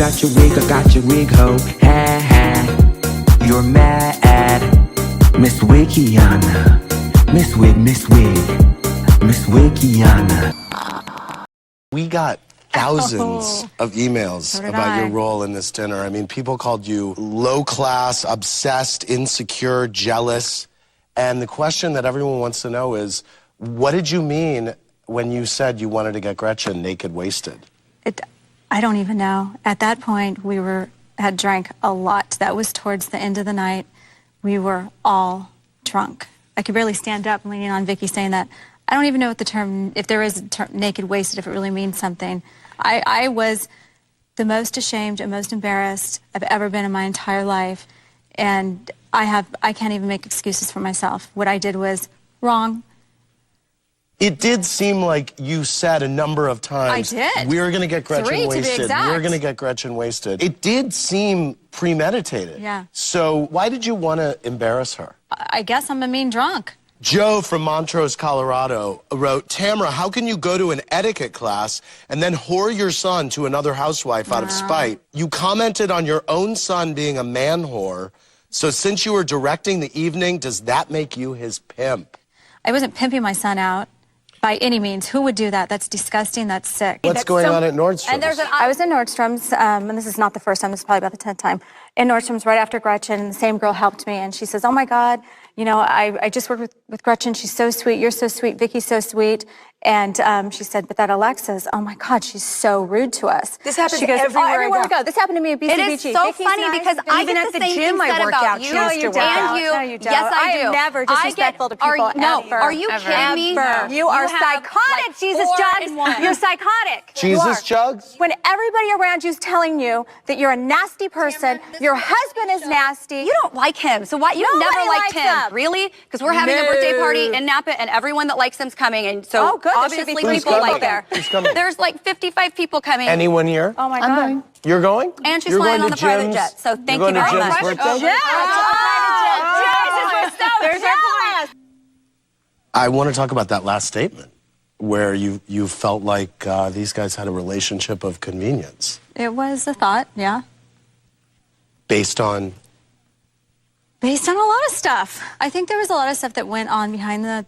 got your wig, ho. Ha ha. You're mad. Miss Wikiana. Miss Wikiana. We got thousands of emails about your role in this dinner. I mean, people called you low class, obsessed, insecure, jealous. And the question that everyone wants to know is, what did you mean when you said you wanted to get Gretchen naked wasted? I don't even know. At that point, we had drank a lot. That was towards the end of the night. We were all drunk. I could barely stand up, leaning on Vicky, saying that I don't even know what the term, if there is a term, naked wasted, if it really means something. I was the most ashamed and most embarrassed I've ever been in my entire life, and I can't even make excuses for myself. What I did was wrong. It did seem like you said a number of times, I did. We're going to get Gretchen 3 wasted. to be exact. We're going to get Gretchen wasted. It did seem premeditated. Yeah. So why did you want to embarrass her? I guess I'm a mean drunk. Joe from Montrose, Colorado wrote, Tamra, how can you go to an etiquette class and then whore your son to another housewife out of spite? You commented on your own son being a man whore. So since you were directing the evening, does that make you his pimp? I wasn't pimping my son out by any means. Who would do that? That's disgusting. That's sick. What's going on at Nordstrom's? I was in Nordstrom's, and this is not the first time. This is probably about the 10th time. In Nordstrom's right after Gretchen, and the same girl helped me, and she says, oh, my God, you know, I just worked with Gretchen. She's so sweet. You're so sweet. Vicky's so sweet. And she said, but that Alexa's, oh, my God, she's so rude to us. This happens she goes, everywhere I go. This happened to me at BCBG. It is so funny because I Even get at the the same gym thing I said work about out, you she used to work and out. you. No, you don't. Yes, I do. I am never disrespectful to people, No, ever. are you kidding me? Ever. You are have, psychotic, like, Jesus 4 Jugs. in 1. You're psychotic. Jesus Jugs? When everybody around you is telling you that you're a nasty person, your husband is nasty. You don't like him, so why? You've Nobody never liked likes him, him. really? Because we're having a birthday party in Napa, and everyone that likes him's coming, and so Oh, good. There should be obviously 3 people people like there. him. Who's coming? There's like 55 people coming. Anyone here? Oh, my God. You're going? And she's You're flying going on to the private Jim's? jet, so thank You're you going to very Jim's much. birthday? Yes. We're so jealous. I want to talk about that last statement where you felt like these guys had a relationship of convenience. It was a thought, yeah. Based on? Based on a lot of stuff. I think there was a lot of stuff that went on behind the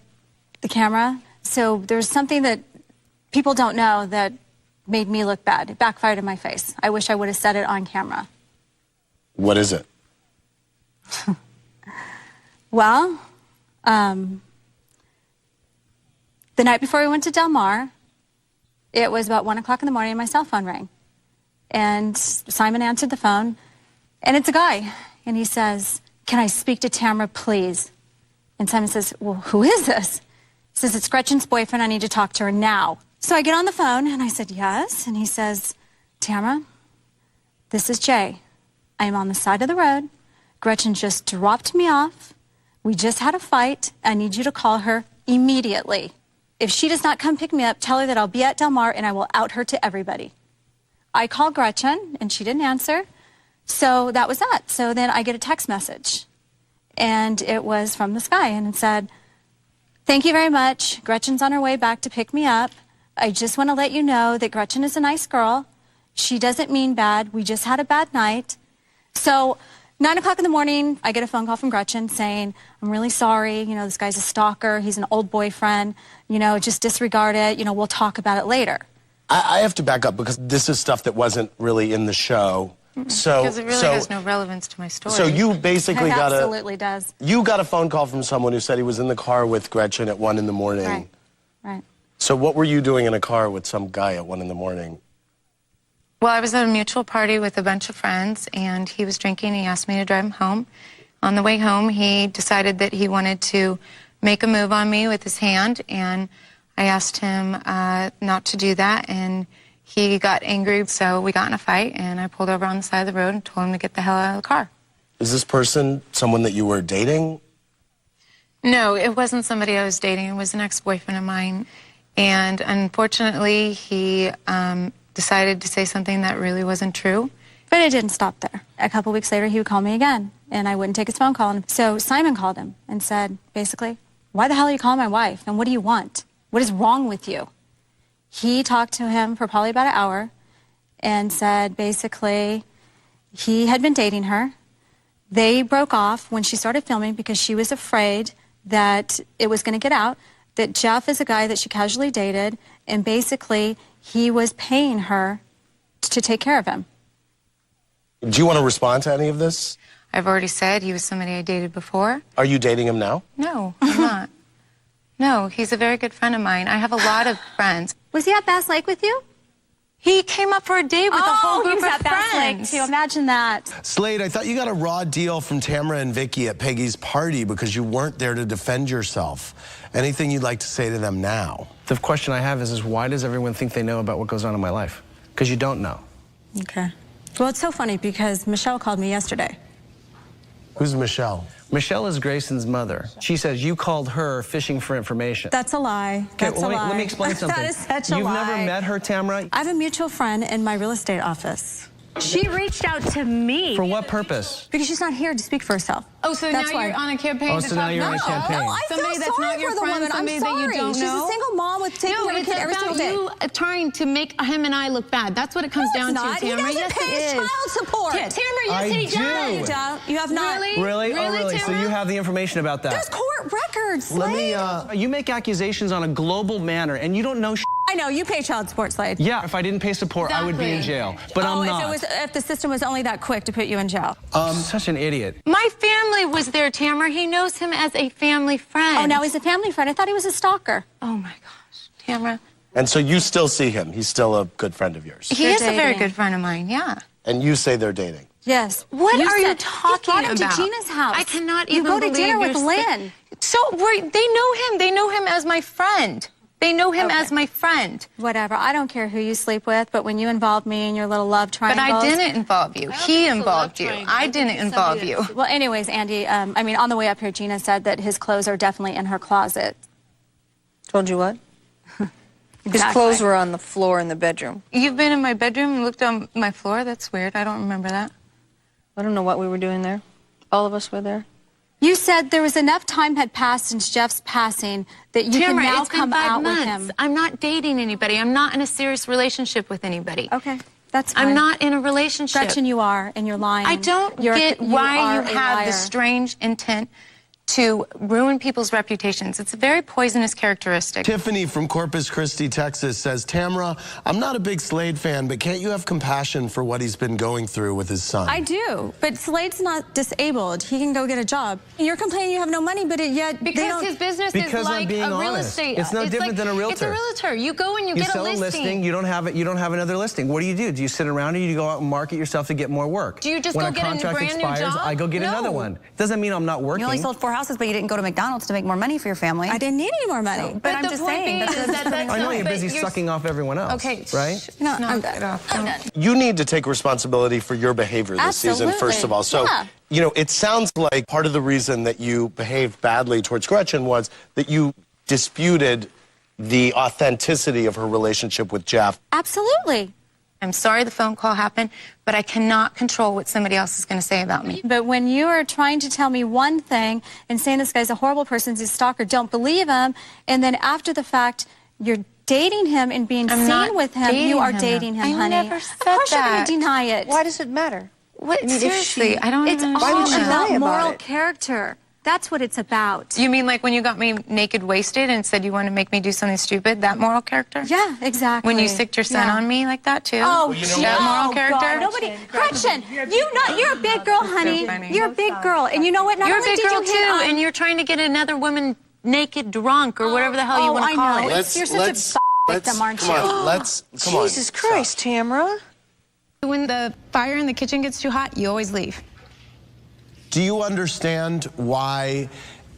camera. So there's something that people don't know that made me look bad. It backfired in my face. I wish I would have said it on camera. What is it? Well, the night before we went to Del Mar, it was about 1 o'clock in the morning and my cell phone rang. And Simon answered the phone, and it's a guy. And he says, can I speak to Tamra, please? And Simon says, well, who is this? He says, it's Gretchen's boyfriend. I need to talk to her now. So I get on the phone, and I said, yes. And he says, Tamra, this is Jay. I am on the side of the road. Gretchen just dropped me off. We just had a fight. I need you to call her immediately. If she does not come pick me up, tell her that I'll be at Del Mar, and I will out her to everybody. I called Gretchen, and she didn't answer. So that was that. So then I get a text message, and it was from this guy, and it said, thank you very much. Gretchen's on her way back to pick me up. I just want to let you know that Gretchen is a nice girl. She doesn't mean bad. We just had a bad night. So 9 o'clock in the morning, I get a phone call from Gretchen saying, I'm really sorry. You know, this guy's a stalker. He's an old boyfriend. You know, just disregard it. You know, we'll talk about it later. I have to back up because this is stuff that wasn't really in the show. So, because it really has no relevance to my story. So you basically It got absolutely does. You got a phone call from someone who said he was in the car with Gretchen at 1 in the morning. Right, right. So what were you doing in a car with some guy at 1 in the morning? Well, I was at a mutual party with a bunch of friends, and he was drinking. He asked me to drive him home. On the way home, he decided that he wanted to make a move on me with his hand, and I asked him not to do that, and he got angry, so we got in a fight, and I pulled over on the side of the road and told him to get the hell out of the car. Is this person someone that you were dating? No, it wasn't somebody I was dating. It was an ex-boyfriend of mine, and unfortunately, he decided to say something that really wasn't true. But it didn't stop there. A couple weeks later, he would call me again, and I wouldn't take his phone call. And so Simon called him and said, basically, why the hell are you calling my wife, and what do you want? What is wrong with you? He talked to him for probably about an hour, and said basically he had been dating her. They broke off when she started filming because she was afraid that it was going to get out, that Jeff is a guy that she casually dated, and basically he was paying her to take care of him. Do you want to respond to any of this? I've already said he was somebody I dated before. Are you dating him now? No, I'm not. No, he's a very good friend of mine. I have a lot of friends. Was he at Bass Lake with you? He came up for a date with a whole group he was of at Bass Lake friends. too. Imagine that. Slade, I thought you got a raw deal from Tamra and Vicky at Peggy's party because you weren't there to defend yourself. Anything you'd like to say to them now? The question I have is why does everyone think they know about what goes on in my life? Because you don't know. Okay. Well, it's so funny because Michelle called me yesterday. Who's Michelle? Michelle is Grayson's mother. She says you called her fishing for information. That's a lie. That's a lie. Let me explain something. That is such a You've lie. never met her, Tamra? I have a mutual friend in my real estate office. She reached out to me. For what purpose? Because she's not here to speak for herself. Oh, so That's now why. you're on a campaign Oh, to so now talk you're on a about- campaign. No, I Somebody feel that's sorry not your for the friend, woman. I'm somebody that you sorry. don't She's know. a single mom with taking No, care of a it's kid every single about day. you trying to make him and I look bad. That's what it comes No, down it's to, not. He Tamra. doesn't Yes, pay it his is. child support. Tamra, yes, I he do. does. You don't. You have not. Really? Really? Oh, really? So Tamra? you have the information about that? There's court records, Let Slade. me, you make accusations on a global manner, and you don't know I know, you pay child support, Slade. Yeah, if I didn't pay support, I would be in jail. But I'm not. If the system was only that quick to put you in jail. Such an idiot. My family was there, Tamra. He knows him as a family friend. Oh, now he's a family friend. I thought he was a stalker. Oh, my gosh. Tamra. And so you still see him. He's still a good friend of yours. He They're is a very dating. good friend of mine, yeah. And you say they're dating. Yes. What are you said- talking brought him about? to Gina's house. I cannot You even go to believe dinner with you're Lynn. So they know him. They know him as my friend. They know him as my friend. Whatever. I don't care who you sleep with, but when you involve me in your little love But triangles. I didn't involve you. He involved you. I didn't involve you. Well, anyways, Andy, I mean, on the way up here, Gina said that his clothes are definitely in her closet. Told you what? His Exactly. clothes were on the floor in the bedroom. You've been in my bedroom and looked on my floor? That's weird. I don't remember that. I don't know what we were doing there. All of us were there. You said there was enough time had passed since Jeff's passing that you can Tamra, now it's been come 5 out months. with him. I'm not dating anybody. I'm not in a serious relationship with anybody. Okay, that's fine. I'm not in a relationship. Gretchen, you are, and you're lying. I don't You're- get why are you a have liar. this strange intent to ruin people's reputations. It's a very poisonous characteristic. Tiffany from Corpus Christi, Texas says, Tamra, I'm not a big Slade fan, but can't you have compassion for what he's been going through with his son? I do, but Slade's not disabled. He can go get a job. You're complaining you have no money, but yet they Because don't... his business Because is I'm like being a real honest. estate. It's no different than a realtor. It's a realtor. You go and you You get a sell listing. a listing, you don't have it, you don't have another listing. What do? Do you sit around or do you go out and market yourself to get more work? Do you just when go get a contract brand new expires, job? I go get No. another one. Doesn't mean I'm not working. You only sold 4 houses, but you didn't go to McDonald's to make more money for your family. I didn't need any more money. But I'm the just point saying. being That's is that that's I know not- you're but busy sucking off everyone else. Okay, right? No, I'm No, done. get off. I'm done. You need to take responsibility for your behavior this season, Absolutely. first of all. So, Yeah. you know, it sounds like part of the reason that you behaved badly towards Gretchen was that you disputed the authenticity of her relationship with Jeff. Absolutely. I'm sorry the phone call happened, but I cannot control what somebody else is going to say about me. But when you are trying to tell me one thing and saying this guy's a horrible person, he's a stalker, don't believe him, and then after the fact, you're dating him and being I'm seen not with him, dating you are him, dating him, I honey. never Of said course you're that. going to deny it. Why does it matter? What? I mean, if Seriously, she- I don't It's even all would she understand. lie about about moral it? character. That's what it's about. You mean like when you got me naked wasted and said you wanted to make me do something stupid? That moral character? Yeah, exactly. When you sicked your son Yeah. on me like that too? Oh, that moral oh, character? God. Nobody, Gretchen, you're a big girl, honey. funny. You're a big girl, and you know what? Not You're a only big did girl you hit too, on- and you're trying to get another woman naked drunk or whatever the hell you want to call I know. it. You're such a victim, aren't you? Come on, come on. Jesus Christ, Tamra. When the fire in the kitchen gets too hot, you always leave. Do you understand why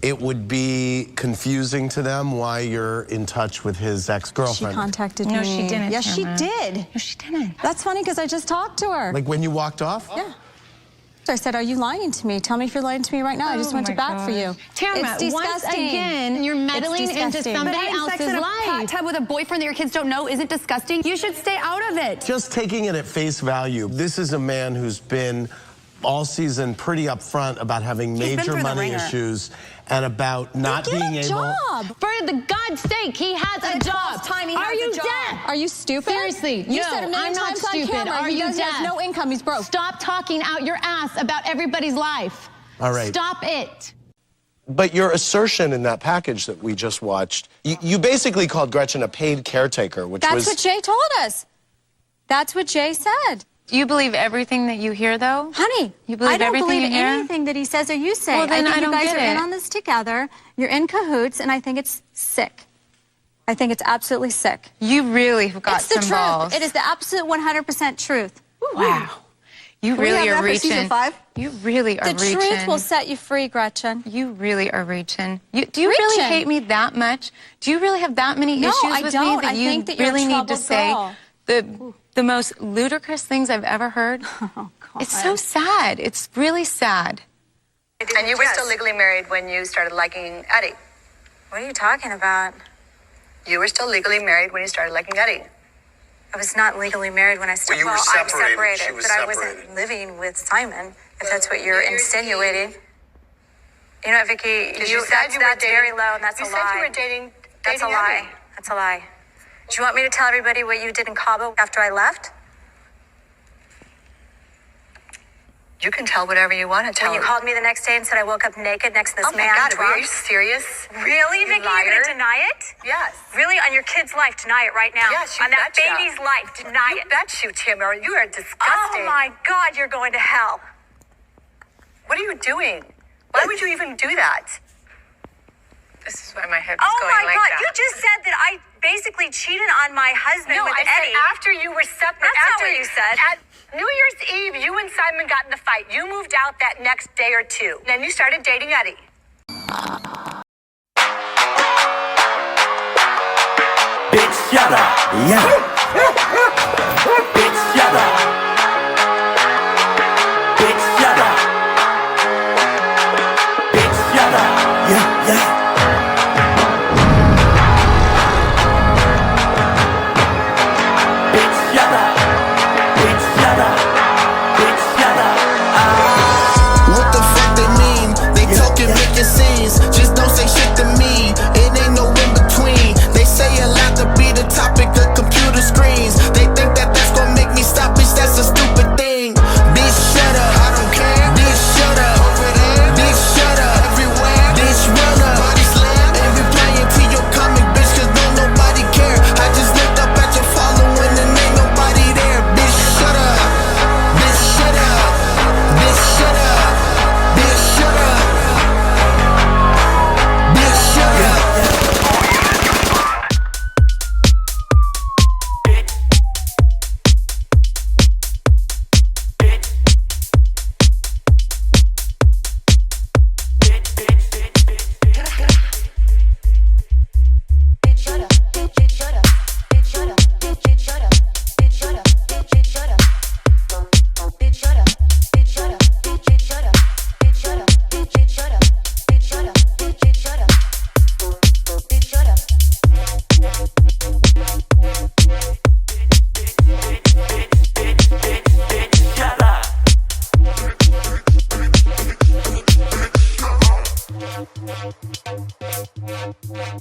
it would be confusing to them why you're in touch with his She ex-girlfriend? contacted No, me. she didn't, Yes, she Tamra. did. No, she didn't. That's funny because I just talked to her. Like when you walked off? Yeah. So I said, are you lying to me? Tell me if you're lying to me right now. I just went to bat for you. Tamra, It's once disgusting. again, you're meddling It's into disgusting. somebody Having sex else's in a life. hot tub with a boyfriend that your kids don't know isn't disgusting. You should stay out of it. Just taking it at face value, this is a man who's been all season pretty upfront about having been major through the money ringer. issues and about not being able. For the God's sake, he has a job. Are you deaf? Are you stupid? Seriously, You no, said a million I'm not times on stupid. camera, Are he you doesn't have deaf? no income, he's broke. Stop talking out your ass about everybody's life. All right. Stop it. But your assertion in that package that we just watched, you basically called Gretchen a paid caretaker, which That's was... what Jay told us. That's what Jay said. Do you believe everything that you hear, though? Honey, You believe I don't everything believe you hear? anything that he says or you say. Well, then I think I don't you guys get are in it. on this together. You're in cahoots, and I think it's sick. I think it's absolutely sick. You really have got It's the some truth. balls. It is the absolute 100% truth. Wow. You Can we really have are that for season reaching. 5? You really are The reaching. truth will set you free, Gretchen. You really are reaching. Do you really Reaching. hate me that much? Do you really have that many No, issues I with don't. me that I you think that you're a really need to troubled say girl. the most ludicrous things I've ever heard? Oh, God. It's so sad. It's really sad. And you were still legally married when you started liking Eddie. What are you talking about? You were still legally married when you started liking Eddie. I was not legally married when I started. Well, you were I'm separated. separated, She was but I separated. wasn't living with Simon, if that's what you're insinuating. You know what, Vicky? That's very low, and that's a lie. You said you were dating That's a lie. Eddie. That's a lie. Do you want me to tell everybody what you did in Cabo after I left? You can tell whatever you want to tell. When you called me the next day and said I woke up naked next to this Oh man. my God, drunk? are you serious? Really, Vicky? You're liar. gonna deny it? Yes. Really? On your kid's life, deny it right now. Yes, you On that betcha. baby's life, deny You it. bet you, Tamra. You are disgusting. Oh my God, you're going to hell. What are you doing? Why would you even do that? This is why my head was Oh going my like God, that. you just said that I basically cheated on my husband No, with I Eddie. said after you were separate. That's not after what you said. At New Year's Eve, you and Simon got in the fight. You moved out that next day or two. Then you started dating Eddie. Bitch, shut up. Yeah. Bitch, shut up. Bitch, shut up. Bitch, shut up. Yeah, yeah. Bitch, shut up. Bitch, shut up. Bitch, shut up. What the fuck they mean? They talking, making scenes. Just don't say shit to me. It ain't no in between. They say a lot to be the topic of computer screens. They think that that's gonna make me stop, bitch. That's a stupid thing. Bitch, shut up. I don't care. Bitch, shut up. Over there. Bitch, shut up. Everywhere. Bitch, run up. Body slam. And replying to your comic, bitch, cause don't nobody care. I just looked up at your following and ain't nobody there. Bitch, shut up. Bitch, shut up. Bitch, shut up. Bitch, shut up. Bitch, shut up.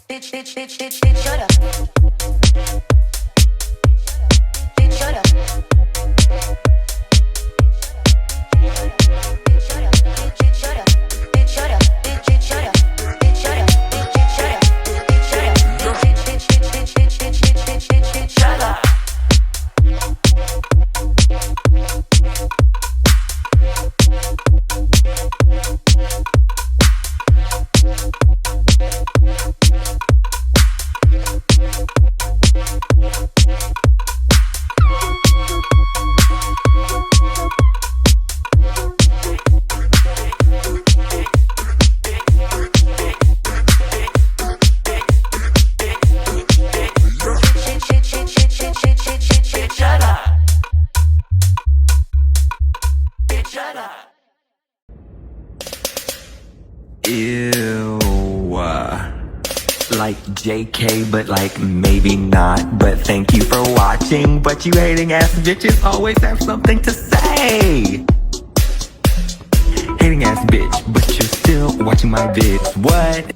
Bitch, bitch, bitch, bitch, bitch, shut up. Bitch, shut up. Bitch, shut up. Bitch, shut up. Bitch, shut up. Bitch, shut up. Bitch, shut up. Bitch, shut up. Bitch, shut up. Bitch, bitch, bitch, bitch, bitch, bitch, bitch, bitch, bitch, bitch, shut up. Ew. Like JK, but like maybe not. But thank you for watching. But you hating ass bitches always have something to say. Hating ass bitch, but you're still watching my vids. What?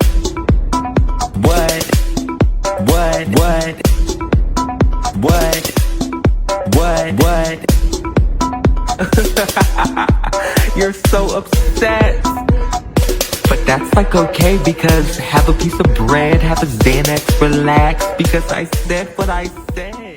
You're so upset. But that's like okay, because have a piece of bread, have a Xanax, relax, because I said what I said.